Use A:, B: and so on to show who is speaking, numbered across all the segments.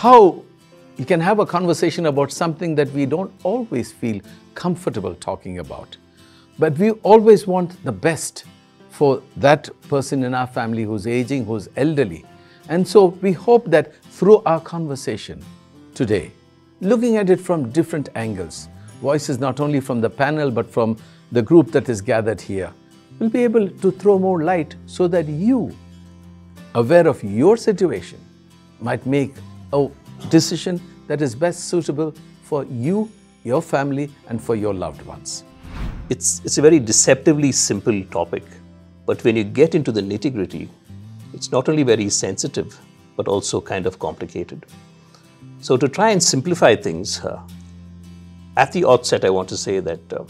A: how you can have a conversation about something that we don't always feel comfortable talking about. But we always want the best for that person in our family who's aging, who's elderly. And so we hope that through our conversation today, looking at it from different angles, voices not only from the panel but from the group that is gathered here, will be able to throw more light so that you, aware of your situation, might make a decision that is best suitable for you, your family, and for your loved ones.
B: It's a very deceptively simple topic, but when you get into the nitty-gritty, it's not only very sensitive, but also kind of complicated. So to try and simplify things, at the outset I want to say that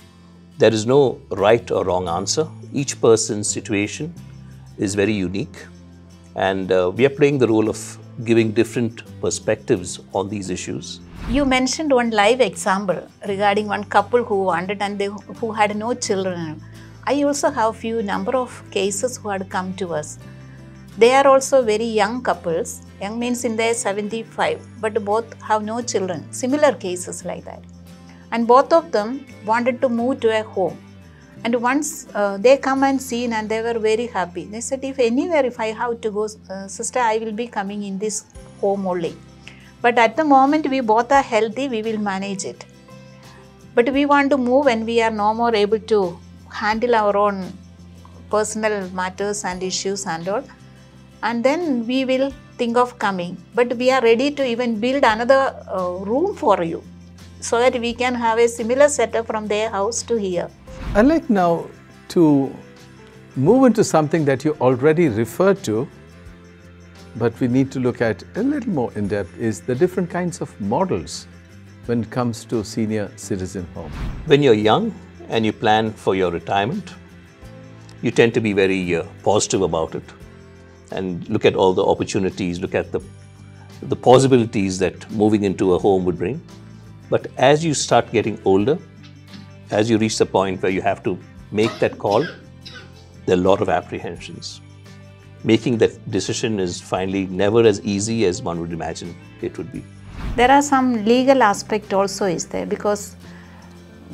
B: there is no right or wrong answer. Each person's situation is very unique, and we are playing the role of giving different perspectives on these issues.
C: You mentioned one live example regarding one couple who wanted and who had no children. I also have few number of cases who had come to us. They are also very young couples. Young means in their 75, but both have no children. Similar cases like that. And both of them wanted to move to a home. And once they come and seen, and they were very happy. They said, if I have to go, sister, I will be coming in this home only. But at the moment we both are healthy, we will manage it. But we want to move when we are no more able to handle our own personal matters and issues and all. And then we will think of coming. But we are ready to even build another room for you, so that we can have a similar setup from their house to here.
A: I'd like now to move into something that you already referred to, but we need to look at a little more in depth, is the different kinds of models when it comes to senior citizen home.
B: When you're young and you plan for your retirement, you tend to be very positive about it and look at all the opportunities, look at the possibilities that moving into a home would bring. But as you start getting older, as you reach the point where you have to make that call, there are a lot of apprehensions. Making that decision is finally never as easy as one would imagine it would be.
C: There are some legal aspect also is there, because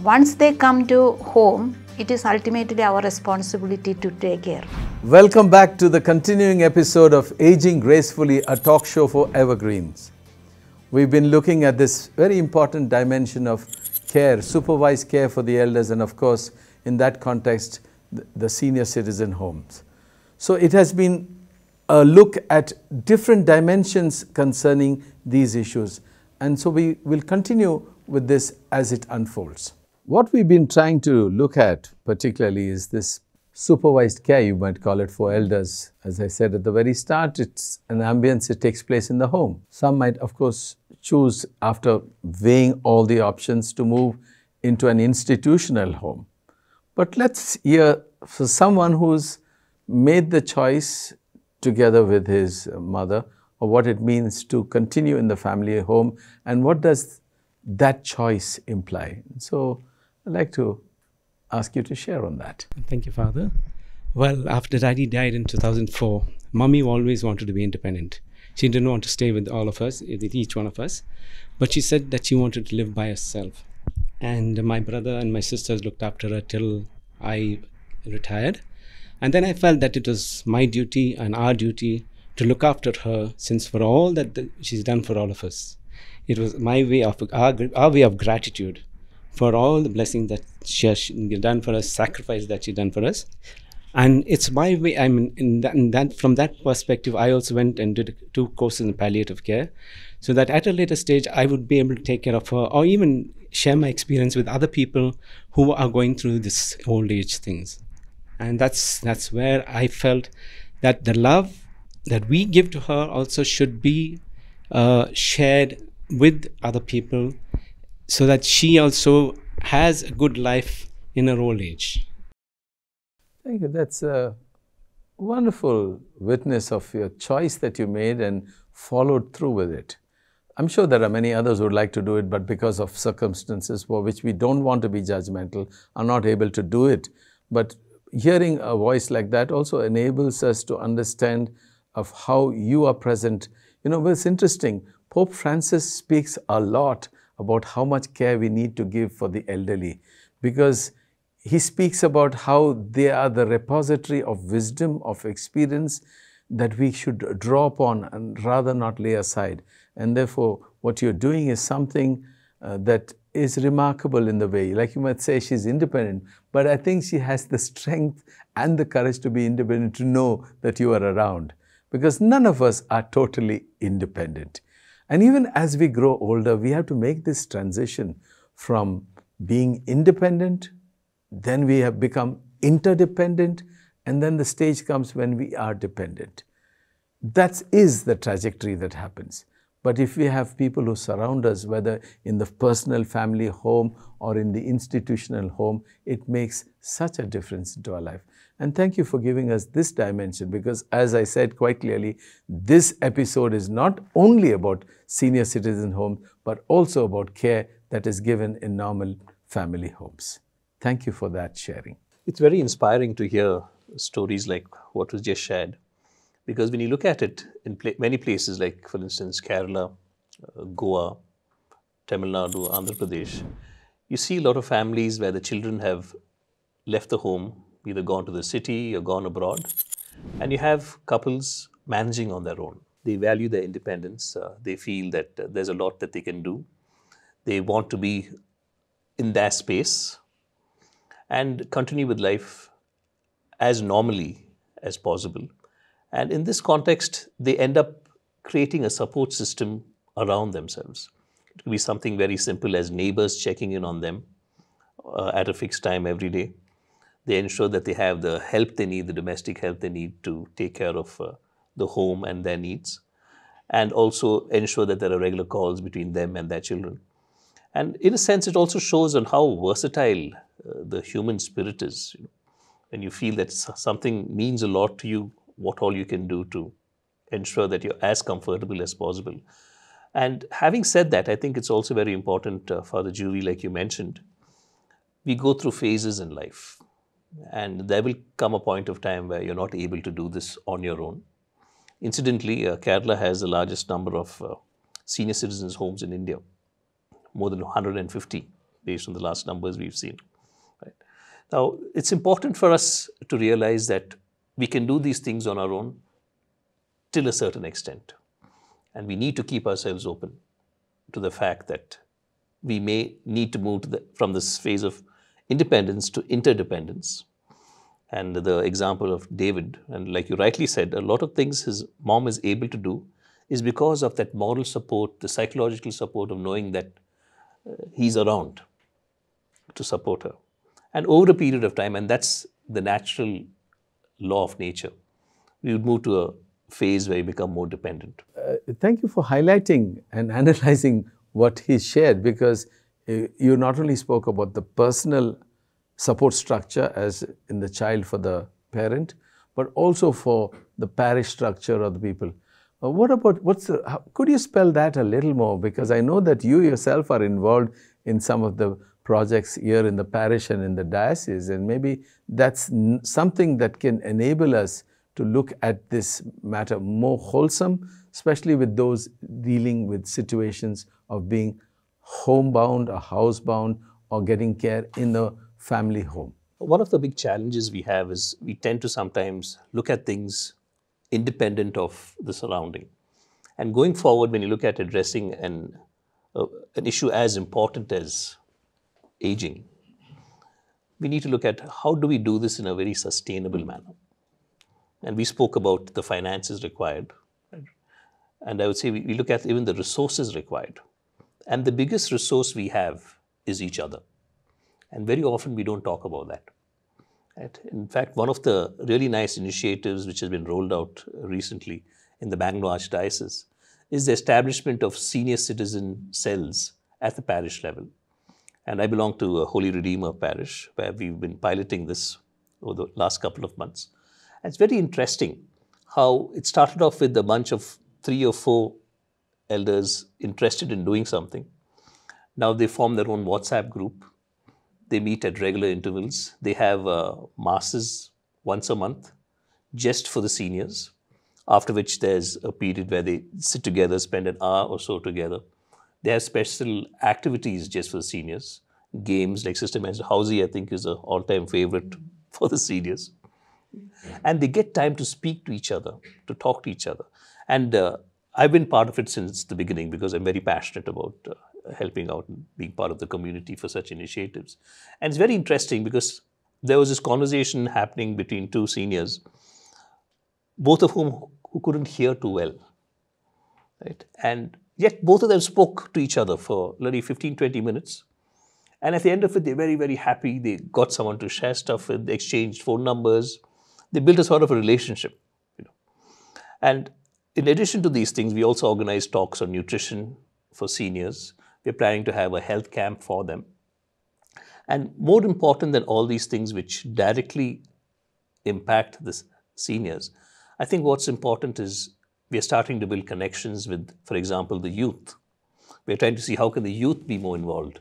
C: once they come to home, it is ultimately our responsibility to take care.
A: Welcome back to the continuing episode of Aging Gracefully, a talk show for evergreens. We've been looking at this very important dimension of care, supervised care for the elders, and of course, in that context, the senior citizen homes. So it has been a look at different dimensions concerning these issues. And so we will continue with this as it unfolds. What we've been trying to look at particularly is this supervised care, you might call it, for elders. As I said at the very start, it's an ambience that takes place in the home. Some might, of course, choose, after weighing all the options, to move into an institutional home. But let's hear for someone who's made the choice together with his mother, or what it means to continue in the family home, and what does that choice imply. So I'd like to ask you to share on that.
D: Thank you, Father. Well, after Daddy died in 2004, Mummy always wanted to be independent. She didn't want to stay with all of us, with each one of us, but she said that she wanted to live by herself. And my brother and my sisters looked after her till I retired. And then I felt that it was my duty and our duty to look after her, since for all that she's done for all of us. It was my way of, our way of gratitude for all the blessings that she has done for us, sacrifice that she done for us. And it's my way, I mean, from that perspective, I also went and did 2 courses in palliative care, so that at a later stage, I would be able to take care of her, or even share my experience with other people who are going through this old age things. And that's where I felt that the love that we give to her also should be shared with other people, so that she also has a good life in her old age.
A: Thank you. That's a wonderful witness of your choice that you made and followed through with it. I'm sure there are many others who would like to do it, but because of circumstances for which we don't want to be judgmental, are not able to do it. But hearing a voice like that also enables us to understand of how you are present. You know, it's interesting. Pope Francis speaks a lot about how much care we need to give for the elderly, because he speaks about how they are the repository of wisdom, of experience that we should draw upon and rather not lay aside. And therefore, what you're doing is something that is remarkable in the way. Like you might say, she's independent, but I think she has the strength and the courage to be independent, to know that you are around, because none of us are totally independent. And even as we grow older, we have to make this transition from being independent, then we have become interdependent, and then the stage comes when we are dependent. That is the trajectory that happens. But if we have people who surround us, whether in the personal family home or in the institutional home, it makes such a difference into our life. And thank you for giving us this dimension, because as I said quite clearly, this episode is not only about senior citizen homes, but also about care that is given in normal family homes. Thank you for that sharing.
B: It's very inspiring to hear stories like what was just shared. Because when you look at it in many places, like for instance, Kerala, Goa, Tamil Nadu, Andhra Pradesh, you see a lot of families where the children have left the home, either gone to the city or gone abroad, and you have couples managing on their own. They value their independence. They feel that there's a lot that they can do. They want to be in their space and continue with life as normally as possible. And in this context, they end up creating a support system around themselves. It could be something very simple as neighbors checking in on them at a fixed time every day. They ensure that they have the help they need, the domestic help they need to take care of the home and their needs, and also ensure that there are regular calls between them and their children. And in a sense, it also shows on how versatile the human spirit is. When you feel that something means a lot to you, what all you can do to ensure that you're as comfortable as possible. And having said that, I think it's also very important, Father Juvie, like you mentioned, we go through phases in life. And there will come a point of time where you're not able to do this on your own. Incidentally, Kerala has the largest number of senior citizens' homes in India, more than 150, based on the last numbers we've seen. Right. Now, it's important for us to realize that we can do these things on our own till a certain extent. And we need to keep ourselves open to the fact that we may need to move from this phase of independence to interdependence. And the example of David, and like you rightly said, a lot of things his mom is able to do is because of that moral support, the psychological support of knowing that he's around to support her. And over a period of time, and that's the natural law of nature, we would move to a phase where you become more dependent.
A: Thank you for highlighting and analyzing what he shared, because you not only spoke about the personal support structure as in the child for the parent, but also for the parish structure of the people. What about, could you spell that a little more? Because I know that you yourself are involved in some of the projects here in the parish and in the diocese, and maybe that's something that can enable us to look at this matter more wholesome, especially with those dealing with situations of being homebound or housebound or getting care in the family home.
B: One of the big challenges we have is we tend to sometimes look at things independent of the surrounding. And going forward, when you look at addressing an issue as important as aging, we need to look at how do we do this in a very sustainable manner. And we spoke about the finances required. And I would say we look at even the resources required. And the biggest resource we have is each other. And very often we don't talk about that. Right? In fact, one of the really nice initiatives which has been rolled out recently in the Bangalore Archdiocese is the establishment of senior citizen cells at the parish level. And I belong to a Holy Redeemer parish where we've been piloting this over the last couple of months. And it's very interesting how it started off with a bunch of 3 or 4 elders interested in doing something. Now they form their own WhatsApp group. They meet at regular intervals. They have masses once a month just for the seniors. after which there's a period where they sit together, spend an hour or so together. They have special activities just for seniors, games like Sister mentioned. Housey, I think, is an all-time favorite for the seniors. And they get time to speak to each other, to talk to each other. And I've been part of it since the beginning because I'm very passionate about helping out and being part of the community for such initiatives. And it's very interesting because there was this conversation happening between two seniors, both of whom who couldn't hear too well, right? And yet both of them spoke to each other for literally 15, 20 minutes. And at the end of it, they're very, very happy. They got someone to share stuff with, they exchanged phone numbers. They built a sort of a relationship, you know. And in addition to these things, we also organize talks on nutrition for seniors. We're planning to have a health camp for them. And more important than all these things which directly impact the seniors, I think what's important is we are starting to build connections with, for example, the youth. We're trying to see how can the youth be more involved,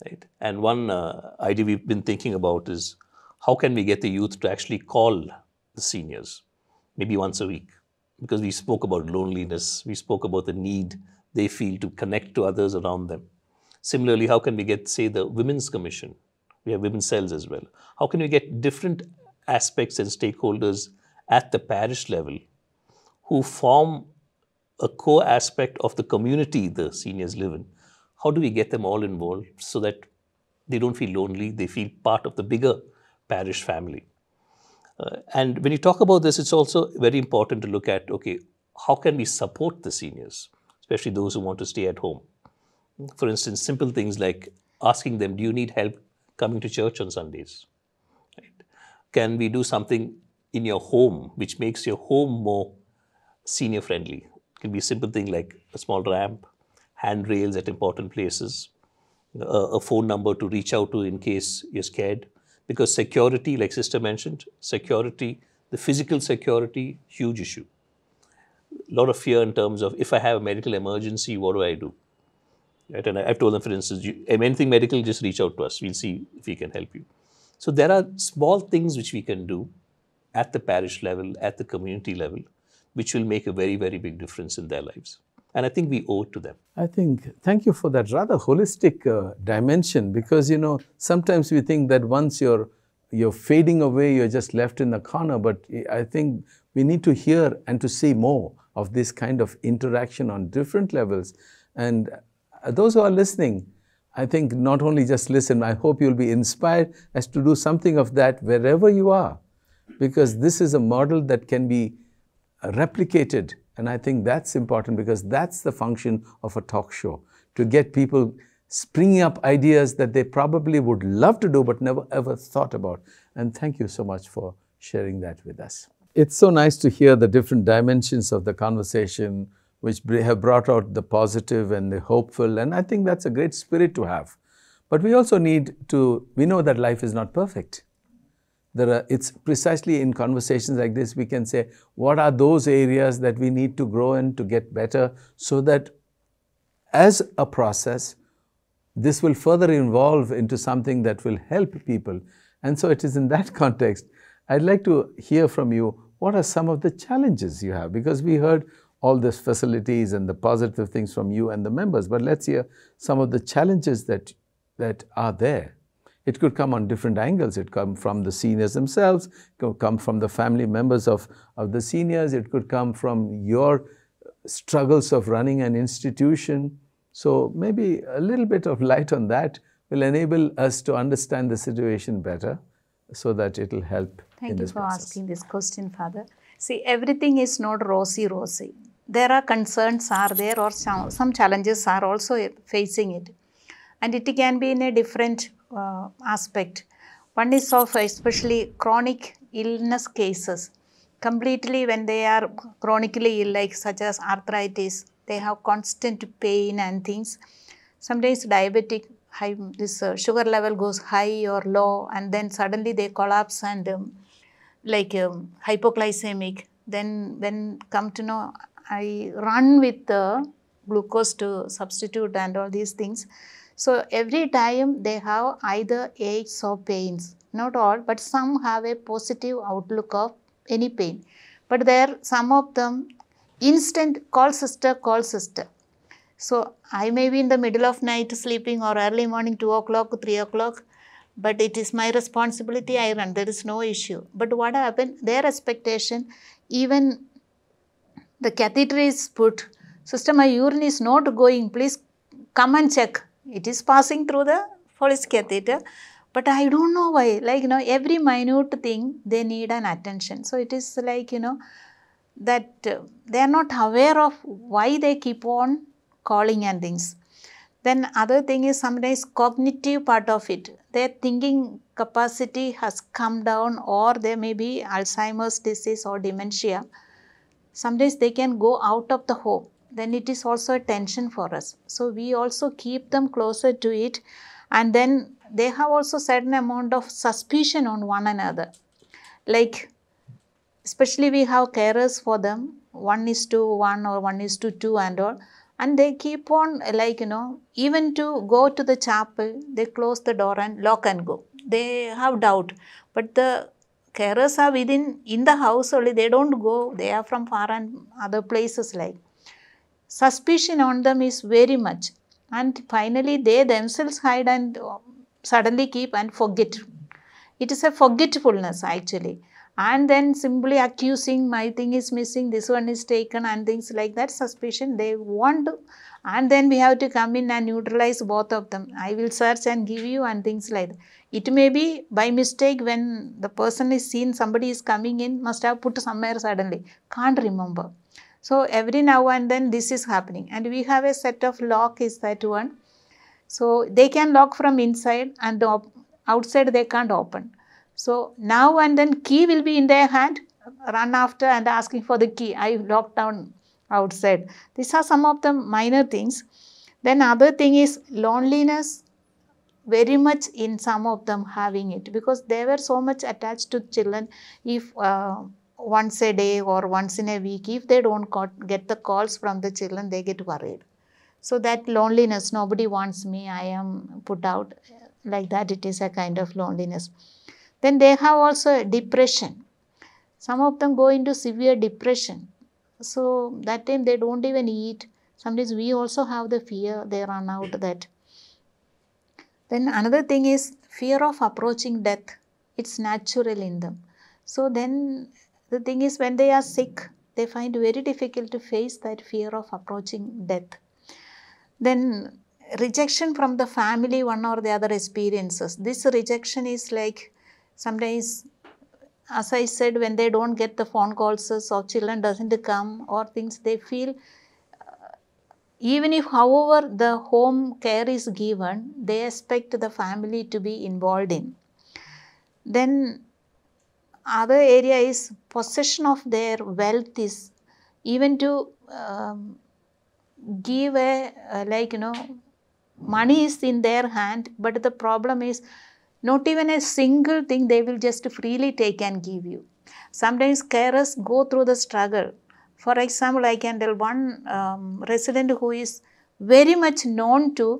B: right? And one idea we've been thinking about is how can we get the youth to actually call the seniors, maybe once a week? Because we spoke about loneliness, we spoke about the need they feel to connect to others around them. Similarly, how can we get, say, the Women's Commission? We have women's cells as well. How can we get different aspects and stakeholders at the parish level who form a core aspect of the community the seniors live in? How do we get them all involved so that they don't feel lonely, they feel part of the bigger parish family? And when you talk about this, it's also very important to look at, okay, how can we support the seniors, especially those who want to stay at home? For instance, simple things like asking them, do you need help coming to church on Sundays? Right? Can we do something in your home which makes your home more senior friendly? It can be a simple thing like a small ramp, handrails at important places, a phone number to reach out to in case you're scared. Because security, like Sister mentioned, security, the physical security, huge issue. A lot of fear in terms of, if I have a medical emergency, what do I do? Right? And I've told them, for instance, anything medical, just reach out to us. We'll see if we can help you. So there are small things which we can do at the parish level, at the community level, which will make a very, very big difference in their lives. And I think we owe it to them.
A: Thank you for that rather holistic dimension, because, you know, sometimes we think that once you're fading away, you're just left in the corner. But I think we need to hear and to see more of this kind of interaction on different levels. And those who are listening, I think not only just listen, I hope you'll be inspired as to do something of that wherever you are, because this is a model that can be replicated. And I think that's important, because that's the function of a talk show, to get people springing up ideas that they probably would love to do but never ever thought about. And thank you so much for sharing that with us. It's so nice to hear the different dimensions of the conversation, which have brought out the positive and the hopeful. And I think that's a great spirit to have. But we also need to, we know that life is not perfect. It's precisely in conversations like this we can say, what are those areas that we need to grow in to get better, so that as a process, this will further evolve into something that will help people. And so it is in that context, I'd like to hear from you, what are some of the challenges you have? Because we heard all these facilities and the positive things from you and the members, but let's hear some of the challenges that are there. It could come on different angles. It could come from the seniors themselves, it could come from the family members of the seniors, it could come from your struggles of running an institution. So maybe a little bit of light on that will enable us to understand the situation better, so that it will help in this process. Thank you for
C: asking this question, Father. See, everything is not rosy. There are concerns are there, or some challenges are also facing it. And it can be in a different aspect. One is of especially chronic illness cases. Completely when they are chronically ill, like such as arthritis, they have constant pain and things. Sometimes diabetic, this sugar level goes high or low, and then suddenly they collapse and hypoglycemic. Then when come to know, I run with the glucose to substitute and all these things. So every time they have either aches or pains, not all, but some have a positive outlook of any pain. But there some of them instant call sister, call sister. So I may be in the middle of night sleeping or early morning 2 o'clock, 3 o'clock, but it is my responsibility, I run, there is no issue. But what happened, their expectation, even the catheter is put, sister, my urine is not going, please come and check. It is passing through the Foley's catheter, but I don't know why, like, every minute thing they need an attention. So it is like, that they are not aware of why they keep on calling and things. Then other thing is sometimes cognitive part of it. Their thinking capacity has come down, or there may be Alzheimer's disease or dementia. Sometimes they can go out of the home. Then it is also a tension for us. So we also keep them closer to it, and then they have also certain amount of suspicion on one another. Like, especially we have carers for them, 1:1 or 1:2 and all. And they keep on, like, even to go to the chapel, they close the door and lock and go. They have doubt. But the carers are in the house only, they don't go. They are from far and other places like. Suspicion on them is very much. And finally, they themselves hide and suddenly keep and forget. It is a forgetfulness actually. And then simply accusing, my thing is missing, this one is taken and things like that, suspicion they want. And then we have to come in and neutralize both of them. I will search and give you and things like that. It may be by mistake when the person is seen, somebody is coming in, must have put somewhere suddenly, can't remember. So every now and then this is happening. And we have a set of lock is that one. So they can lock from inside and outside they can't open. So now and then key will be in their hand, run after and asking for the key. I locked down outside. These are some of the minor things. Then other thing is loneliness, very much in some of them having it, because they were so much attached to children. If once a day or once in a week, if they don't get the calls from the children, they get worried. So that loneliness, nobody wants me, I am put out, like that it is a kind of loneliness. Then they have also depression. Some of them go into severe depression. So that time they don't even eat. Sometimes we also have the fear, they run out that. Then another thing is fear of approaching death. It's natural in them. So then the thing is when they are sick, they find it very difficult to face that fear of approaching death. Then rejection from the family, one or the other experiences. This rejection is like sometimes, as I said, when they don't get the phone calls or children doesn't come or things, they feel even if however the home care is given, they expect the family to be involved in. Then other area is possession of their wealth is even to give money is in their hand, but the problem is not even a single thing they will just freely take and give you. Sometimes carers go through the struggle. For example, I can tell one resident who is very much known to,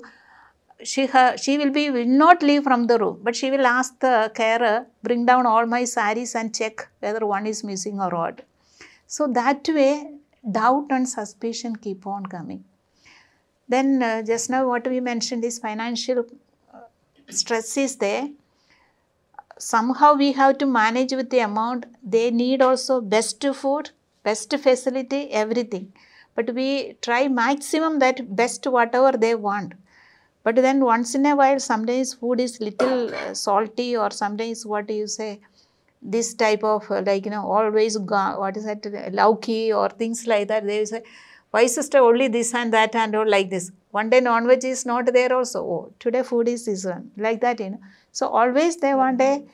C: she will not leave from the room, but she will ask the carer, bring down all my saris and check whether one is missing or what. So that way, doubt and suspicion keep on coming. Then just now what we mentioned is financial stress is there. Somehow we have to manage with the amount. They need also best food, best facility, everything. But we try maximum that best whatever they want. But then once in a while, sometimes food is little salty, or sometimes what do you say, this type of always what is that, lauki or things like that. They say, why sister only this and that and all like this. One day non-veg is not there also. Oh, today food is this one, like that, So always they want a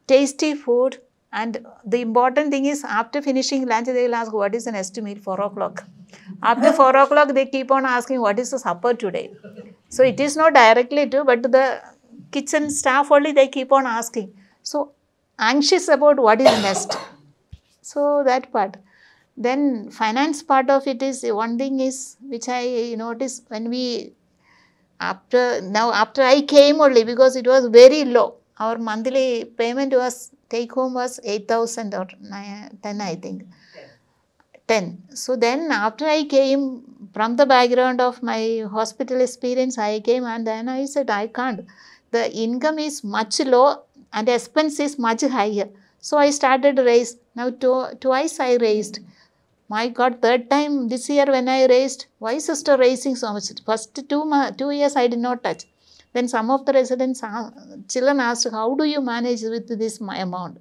C: tasty food. And the important thing is after finishing lunch, they will ask, what is the next meal? 4 o'clock. After 4 o'clock, they keep on asking, what is the supper today? So it is not directly to, but the kitchen staff only, they keep on asking. So anxious about what is next. So that part. Then finance part of it is, one thing is, which I noticed when we, after I came only, because it was very low. Our monthly payment was take home was 8,000 or 10, I think. 10. So then after I came from the background of my hospital experience, I came and then I said, I can't. The income is much low and expense is much higher. So I started raise. Now twice I raised. My God, third time this year when I raised, why sister raising so much? First 2 years I did not touch. Then some of the residents, children asked, how do you manage with this amount?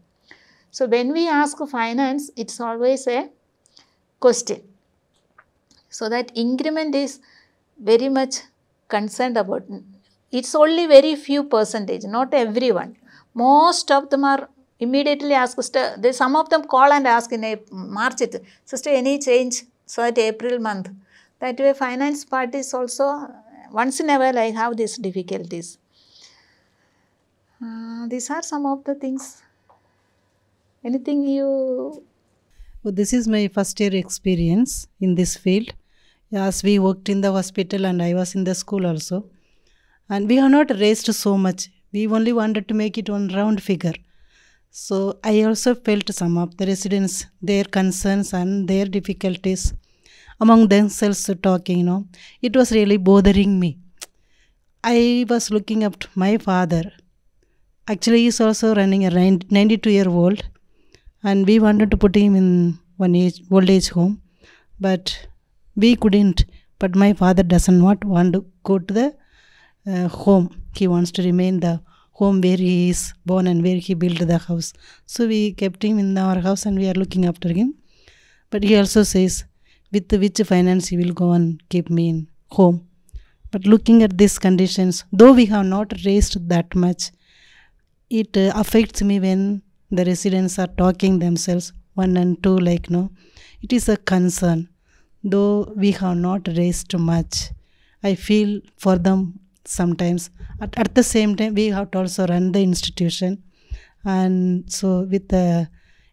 C: So when we ask finance, it's always a question. So that increment is very much concerned about. It's only very few percentage, not everyone. Most of them are immediately ask, sister, some of them call and ask in a March, sister, any change? So at April month. That way finance part is also, once in a while I have these difficulties. These are some of the things. Anything you...
E: Well, this is my first year experience in this field. As we worked in the hospital and I was in the school also. And we have not raised so much. We only wanted to make it one round figure. So I also felt some of the residents, their concerns and their difficulties among themselves talking, It was really bothering me. I was looking up to my father. Actually, he is also running a 92-year-old. And we wanted to put him in one old age home. But we couldn't. But my father doesn't want to go to the home. He wants to remain the home where he is born and where he built the house. So we kept him in our house and we are looking after him. But he also says, with which finance he will go and keep me in home. But looking at these conditions, though we have not raised that much, it affects me when the residents are talking themselves, 1 and 2, it is a concern. Though we have not raised much, I feel for them sometimes. At the same time, we have to also run the institution. And so with the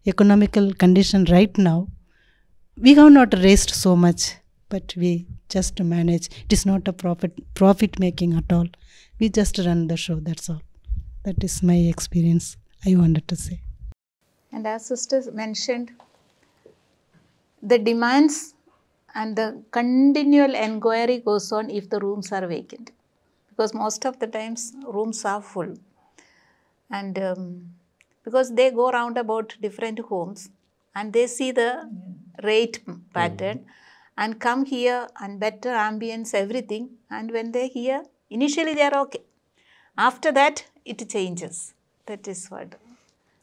E: economical condition right now, we have not raised so much, but we just manage. It is not a profit making at all. We just run the show, that's all. That is my experience, I wanted to say.
C: And as sister mentioned, the demands and the continual inquiry goes on if the rooms are vacant. Because most of the times rooms are full. And because they go around about different homes and they see the rate pattern and come here and better ambience, everything. And when they hear, initially they are okay. After that, it changes. That is what.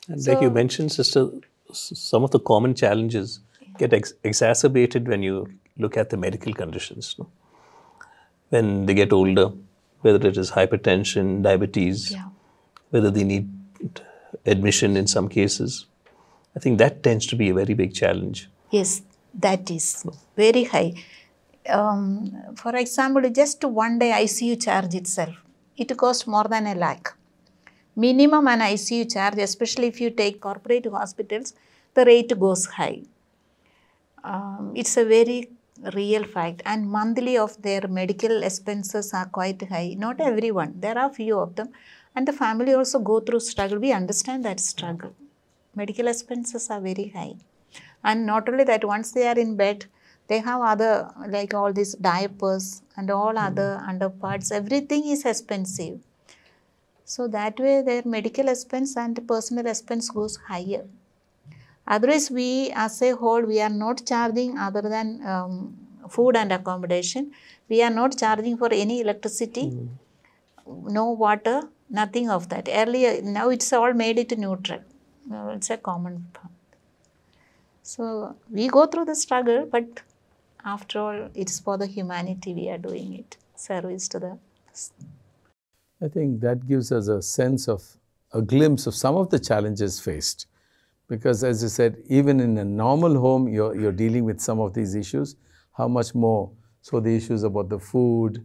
B: And so, like you mentioned, sister, some of the common challenges get exacerbated when you look at the medical conditions. No? When they get older, whether it is hypertension, diabetes, whether they need admission in some cases. I think that tends to be a very big challenge.
C: Yes, that is very high. For example, just one day ICU charge itself, it costs more than $1 lakh. Minimum an ICU charge, especially if you take corporate hospitals, the rate goes high. It's a very real fact. And monthly of their medical expenses are quite high. Not everyone, there are few of them. And the family also go through struggle. We understand that struggle. Medical expenses are very high. And not only that, once they are in bed, they have other, like all these diapers and all other underparts. Everything is expensive. So that way their medical expense and personal expense goes higher. Otherwise, we as a whole, we are not charging other than food and accommodation. We are not charging for any electricity, no water, nothing of that. Earlier, now it's all made it neutral. It's a common part. So we go through the struggle, but after all, it's for the humanity we are doing it, service to the...
A: I think that gives us a sense of, a glimpse of some of the challenges faced. Because as you said, even in a normal home, you're dealing with some of these issues. How much more? So the issues about the food,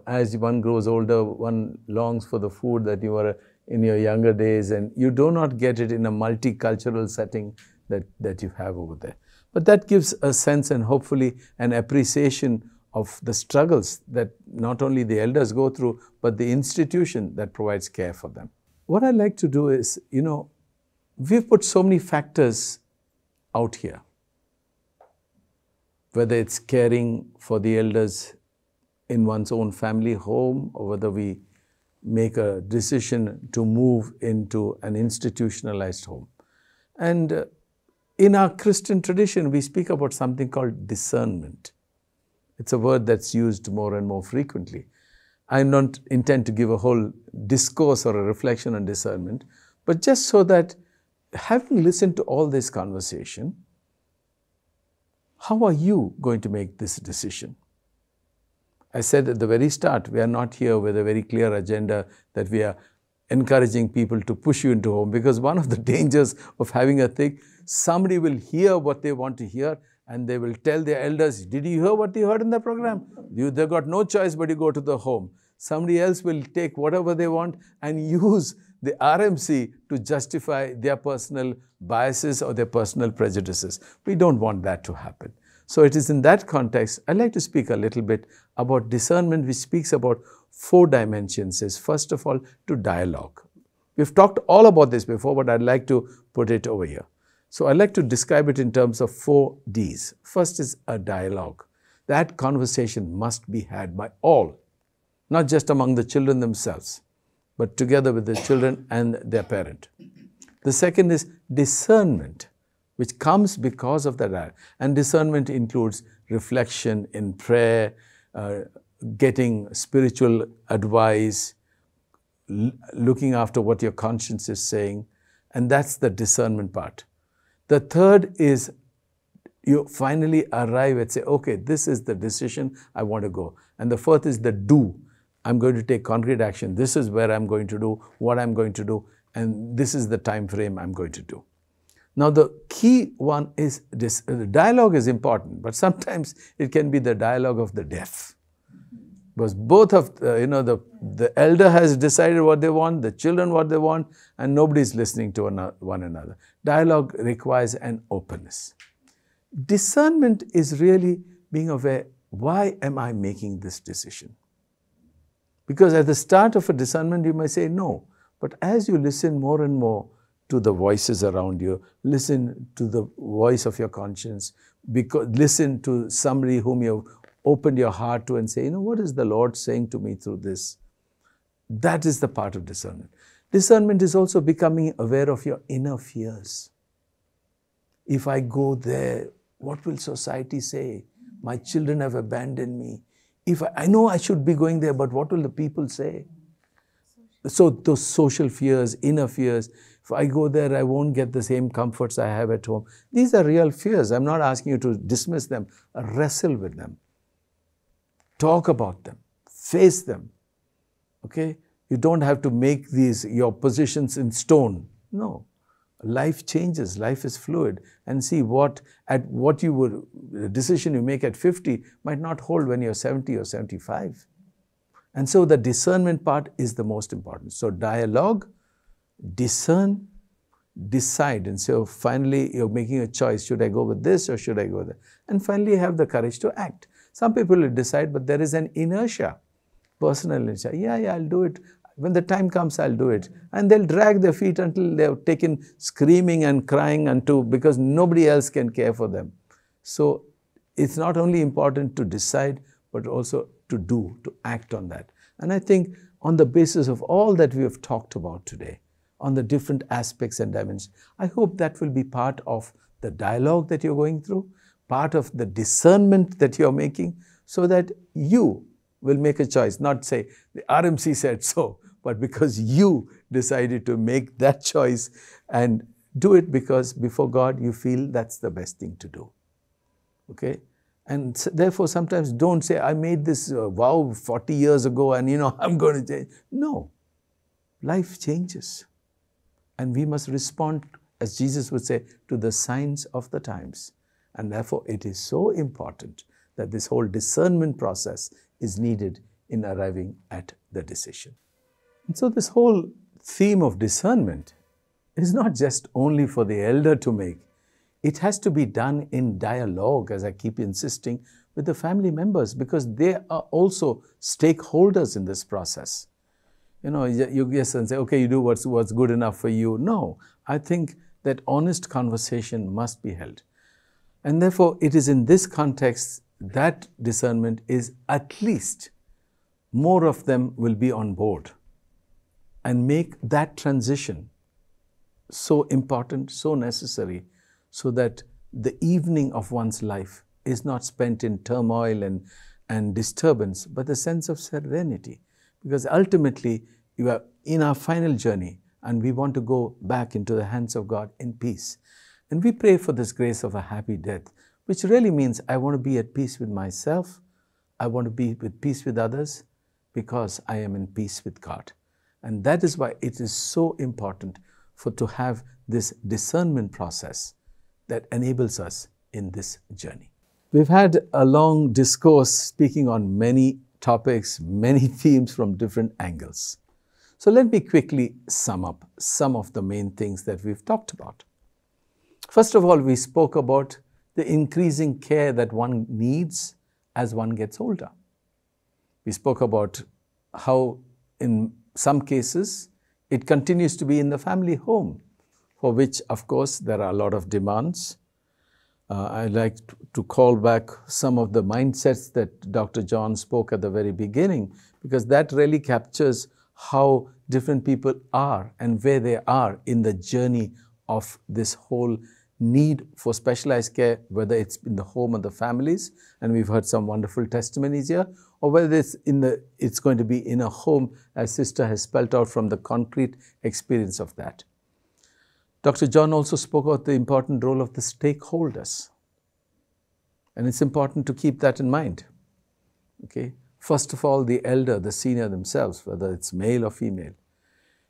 A: as one grows older, one longs for the food that you were in your younger days, and you do not get it in a multicultural setting that you have over there. But that gives a sense and hopefully an appreciation of the struggles that not only the elders go through, but the institution that provides care for them. What I like to do is, we've put so many factors out here, whether it's caring for the elders in one's own family home, or whether we make a decision to move into an institutionalized home. And in our Christian tradition, we speak about something called discernment. It's a word that's used more and more frequently. I don't intend to give a whole discourse or a reflection on discernment, but just so that, having listened to all this conversation, how are you going to make this decision? I said at the very start, we are not here with a very clear agenda that we are encouraging people to push you into home, because one of the dangers of having a thing, somebody will hear what they want to hear and they will tell their elders, did you hear what you heard in the program? They've got no choice but to go to the home. Somebody else will take whatever they want and use the RMC to justify their personal biases or their personal prejudices. We don't want that to happen. So it is in that context, I'd like to speak a little bit about discernment, which speaks about 4 dimensions. Is first of all, to dialogue. We've talked all about this before, but I'd like to put it over here. So I'd like to describe it in terms of 4 Ds. First is a dialogue. That conversation must be had by all, not just among the children themselves, but together with the children and their parent. The second is discernment, which comes because of that. And discernment includes reflection in prayer, getting spiritual advice, looking after what your conscience is saying, and that's the discernment part. The third is you finally arrive and say, okay, this is the decision, I want to go. And the fourth is the do. I'm going to take concrete action. This is where I'm going to do, what I'm going to do, and this is the time frame I'm going to do. Now, the key one is this. The dialogue is important, but sometimes it can be the dialogue of the deaf. Because both of, the elder has decided what they want, the children what they want, and nobody's listening to one another. Dialogue requires an openness. Discernment is really being aware, why am I making this decision? Because at the start of a discernment, you might say no. But as you listen more and more to the voices around you, listen to the voice of your conscience, listen to somebody whom you've opened your heart to and say, what is the Lord saying to me through this? That is the part of discernment. Discernment is also becoming aware of your inner fears. If I go there, what will society say? My children have abandoned me. I know I should be going there, but what will the people say? So those social fears, inner fears, if I go there, I won't get the same comforts I have at home. These are real fears. I'm not asking you to dismiss them. Wrestle with them. Talk about them. Face them. Okay? You don't have to make these your positions in stone. No. Life changes. Life is fluid. And see the decision you make at 50 might not hold when you're 70 or 75. And so the discernment part is the most important. So dialogue, discern, decide. And so finally you're making a choice. Should I go with this or should I go with that? And finally have the courage to act. Some people will decide, but there is an inertia, personal inertia. Yeah, I'll do it. When the time comes, I'll do it. And they'll drag their feet until they've taken screaming and crying because nobody else can care for them. So it's not only important to decide, but also to do, to act on that. And I think on the basis of all that we have talked about today, on the different aspects and dimensions, I hope that will be part of the dialogue that you're going through, part of the discernment that you're making, so that you will make a choice, not say the RMC said so, but because you decided to make that choice and do it because before God you feel that's the best thing to do. Okay? And therefore sometimes don't say, I made this vow 40 years ago and I'm going to change. No. Life changes. And we must respond, as Jesus would say, to the signs of the times. And therefore it is so important that this whole discernment process is needed in arriving at the decision. And so this whole theme of discernment is not just only for the elder to make. It has to be done in dialogue, as I keep insisting, with the family members, because they are also stakeholders in this process. You know, you guess and say, okay, you do what's good enough for you. No, I think that honest conversation must be held. And therefore, it is in this context that discernment is at least more of them will be on board and make that transition so important, so necessary, so that the evening of one's life is not spent in turmoil and disturbance, but a sense of serenity. Because ultimately, you are in our final journey and we want to go back into the hands of God in peace. And we pray for this grace of a happy death, which really means I want to be at peace with myself, I want to be at peace with others, because I am in peace with God. And that is why it is so important to have this discernment process that enables us in this journey. We've had a long discourse speaking on many topics, many themes from different angles. So let me quickly sum up some of the main things that we've talked about. First of all, we spoke about the increasing care that one needs as one gets older. We spoke about how in some cases it continues to be in the family home, for which of course there are a lot of demands. I'd like to call back some of the mindsets that Dr. John spoke at the very beginning, because that really captures how different people are and where they are in the journey of this whole need for specialized care, whether it's in the home of the families, and we've heard some wonderful testimonies here, or whether it's going to be in a home, as Sister has spelled out from the concrete experience of that. Dr. John also spoke about the important role of the stakeholders. And it's important to keep that in mind. Okay? First of all, the elder, the senior themselves, whether it's male or female.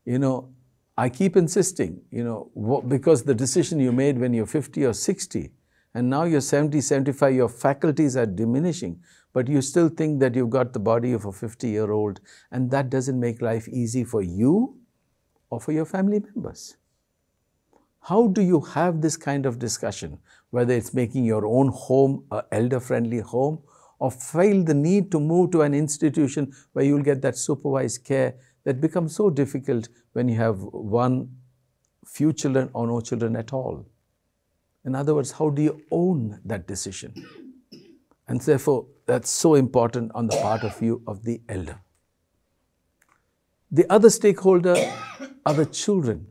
A: You know, I keep insisting, you know, because the decision you made when you're 50 or 60, and now you're 70, 75, your faculties are diminishing, but you still think that you've got the body of a 50-year-old, and that doesn't make life easy for you or for your family members. How do you have this kind of discussion, whether it's making your own home an elder-friendly home, or feel the need to move to an institution where you'll get that supervised care that becomes so difficult when you have few children or no children at all? In other words, how do you own that decision? And therefore, that's so important on the part of you, of the elder. The other stakeholder are the children.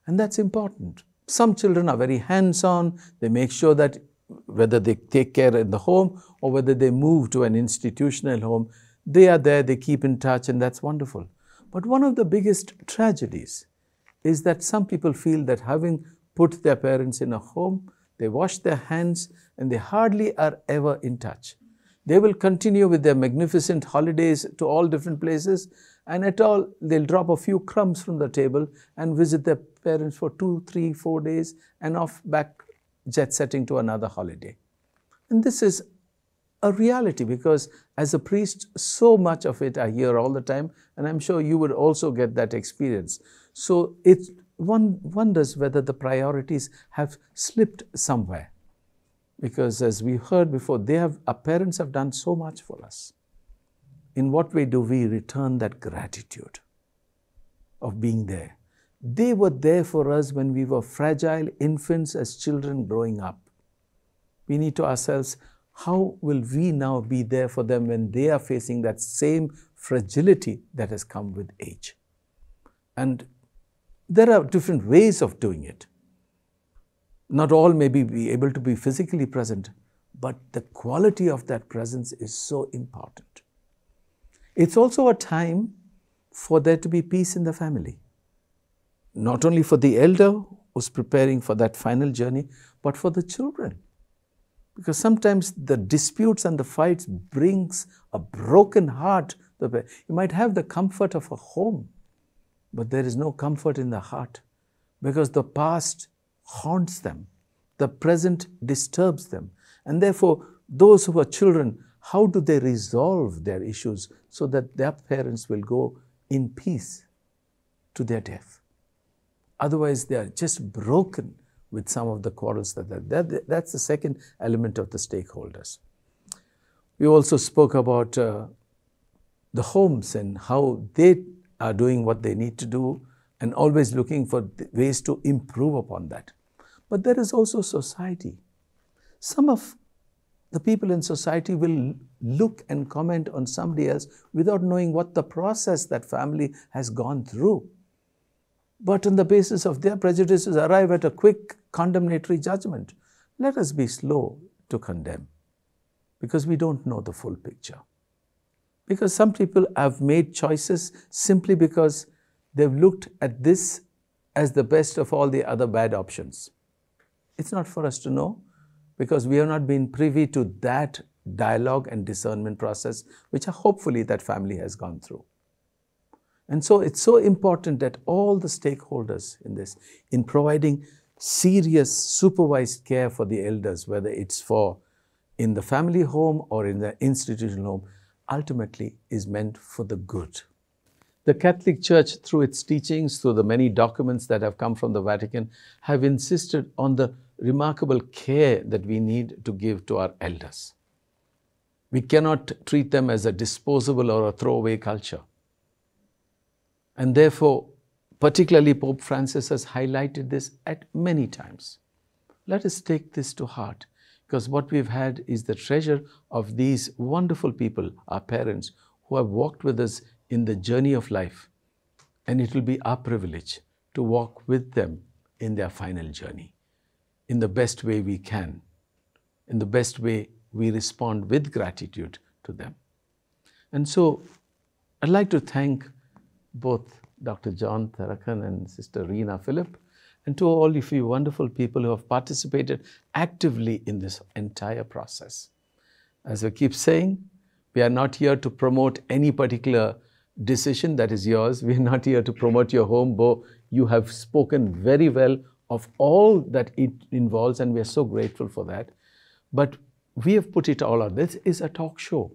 A: And that's important. Some children are very hands-on. They make sure that whether they take care in the home or whether they move to an institutional home, they are there, they keep in touch, and that's wonderful. But one of the biggest tragedies is that some people feel that having put their parents in a home, they wash their hands and they hardly are ever in touch. They will continue with their magnificent holidays to all different places, and at all, they'll drop a few crumbs from the table and visit their parents for 2, 3, 4 days and off back jet setting to another holiday. And this is a reality, because as a priest, so much of it I hear all the time, and I'm sure you would also get that experience. So one wonders whether the priorities have slipped somewhere. Because as we heard before, our parents have done so much for us. In what way do we return that gratitude of being there? They were there for us when we were fragile infants as children growing up. We need to ask ourselves, how will we now be there for them when they are facing that same fragility that has come with age? And there are different ways of doing it. Not all may be able to be physically present, but the quality of that presence is so important. It's also a time for there to be peace in the family. Not only for the elder who's preparing for that final journey, but for the children. Because sometimes the disputes and the fights brings a broken heart. You might have the comfort of a home, but there is no comfort in the heart, because the past haunts them, the present disturbs them. And therefore, those who are children, how do they resolve their issues so that their parents will go in peace to their death? Otherwise, they are just broken with some of the quarrels. That's the second element of the stakeholders. We also spoke about the homes and how they are doing what they need to do and always looking for ways to improve upon that. But there is also society. Some of the people in society will look and comment on somebody else without knowing what the process that family has gone through. But on the basis of their prejudices, arrive at a quick condemnatory judgment. Let us be slow to condemn, because we don't know the full picture. Because some people have made choices simply because they've looked at this as the best of all the other bad options. It's not for us to know, because we have not been privy to that dialogue and discernment process, which hopefully that family has gone through. And so it's so important that all the stakeholders in this, in providing serious supervised care for the elders, whether it's in the family home or in the institutional home, ultimately is meant for the good. The Catholic Church, through its teachings, through the many documents that have come from the Vatican, have insisted on the remarkable care that we need to give to our elders. We cannot treat them as a disposable or a throwaway culture. And therefore, particularly Pope Francis has highlighted this at many times. Let us take this to heart, because what we've had is the treasure of these wonderful people, our parents, who have walked with us in the journey of life. And it will be our privilege to walk with them in their final journey, in the best way we can, in the best way we respond with gratitude to them. And so I'd like to thank both Dr. John Tharakan and Sister Reena Philips, and to all of you wonderful people who have participated actively in this entire process. As I keep saying, we are not here to promote any particular decision that is yours. We are not here to promote your home, though you have spoken very well of all that it involves, and we are so grateful for that. But we have put it all out. This is a talk show.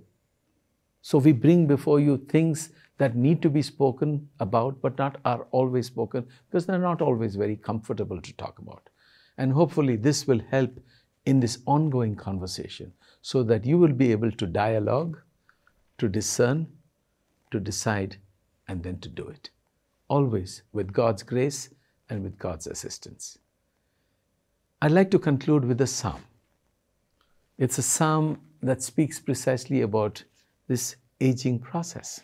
A: So we bring before you things that need to be spoken about, but not are always spoken, because they're not always very comfortable to talk about. And hopefully this will help in this ongoing conversation, so that you will be able to dialogue, to discern, to decide, and then to do it. Always with God's grace and with God's assistance. I'd like to conclude with a psalm. It's a psalm that speaks precisely about this aging process.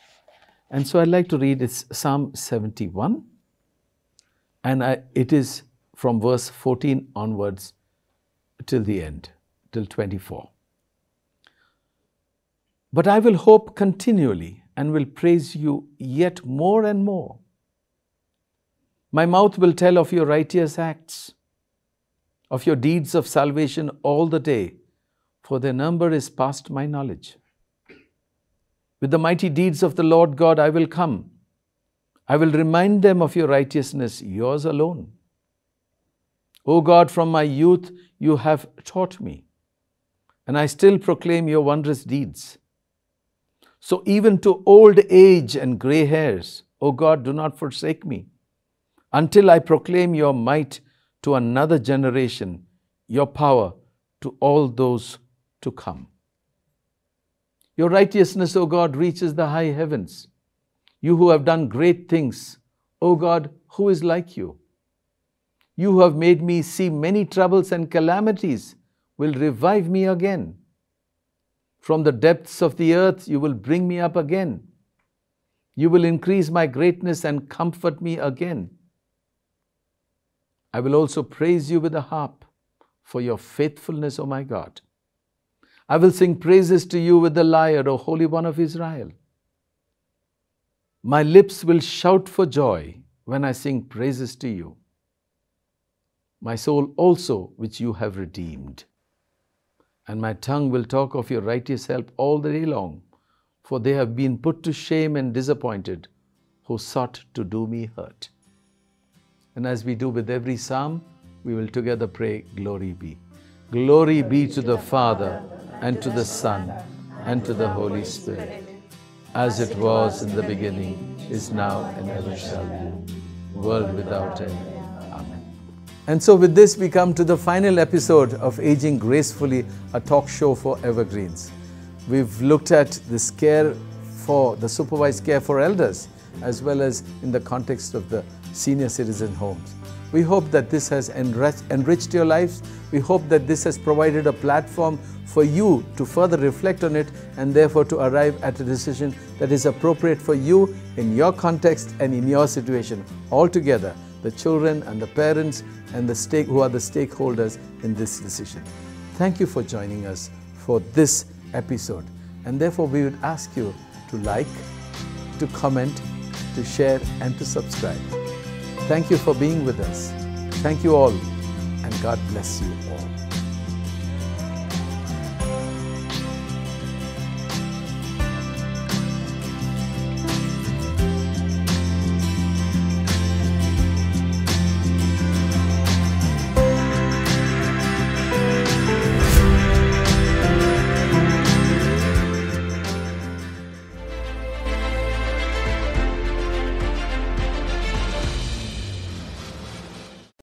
A: And so I'd like to read, it's Psalm 71, and it is from verse 14 onwards till the end, till 24. But I will hope continually and will praise you yet more and more. My mouth will tell of your righteous acts, of your deeds of salvation all the day, for their number is past my knowledge. With the mighty deeds of the Lord God I will come. I will remind them of your righteousness, yours alone. O God, from my youth you have taught me, and I still proclaim your wondrous deeds. So even to old age and grey hairs, O God, do not forsake me, until I proclaim your might to another generation, your power to all those to come. Your righteousness, O God, reaches the high heavens. You who have done great things, O God, who is like you? You who have made me see many troubles and calamities will revive me again. From the depths of the earth you will bring me up again. You will increase my greatness and comfort me again. I will also praise you with a harp for your faithfulness, O my God. I will sing praises to you with the lyre, O Holy One of Israel. My lips will shout for joy when I sing praises to you. My soul also, which you have redeemed. And my tongue will talk of your righteous help all the day long, for they have been put to shame and disappointed who sought to do me hurt. And as we do with every psalm, we will together pray, Glory be. Glory be to the Father, and to the Son, and to the Holy Spirit, as it was in the beginning, is now, and ever shall be, world without end. Amen. And so with this, we come to the final episode of Aging Gracefully, a talk show for evergreens. We've looked at this care for the supervised care for elders, as well as in the context of the senior citizen homes. We hope that this has enriched your lives. We hope that this has provided a platform for you to further reflect on it and therefore to arrive at a decision that is appropriate for you in your context and in your situation. Altogether, the children and the parents and who are the stakeholders in this decision. Thank you for joining us for this episode. And therefore, we would ask you to like, to comment, to share and to subscribe. Thank you for being with us. Thank you all, and God bless you all.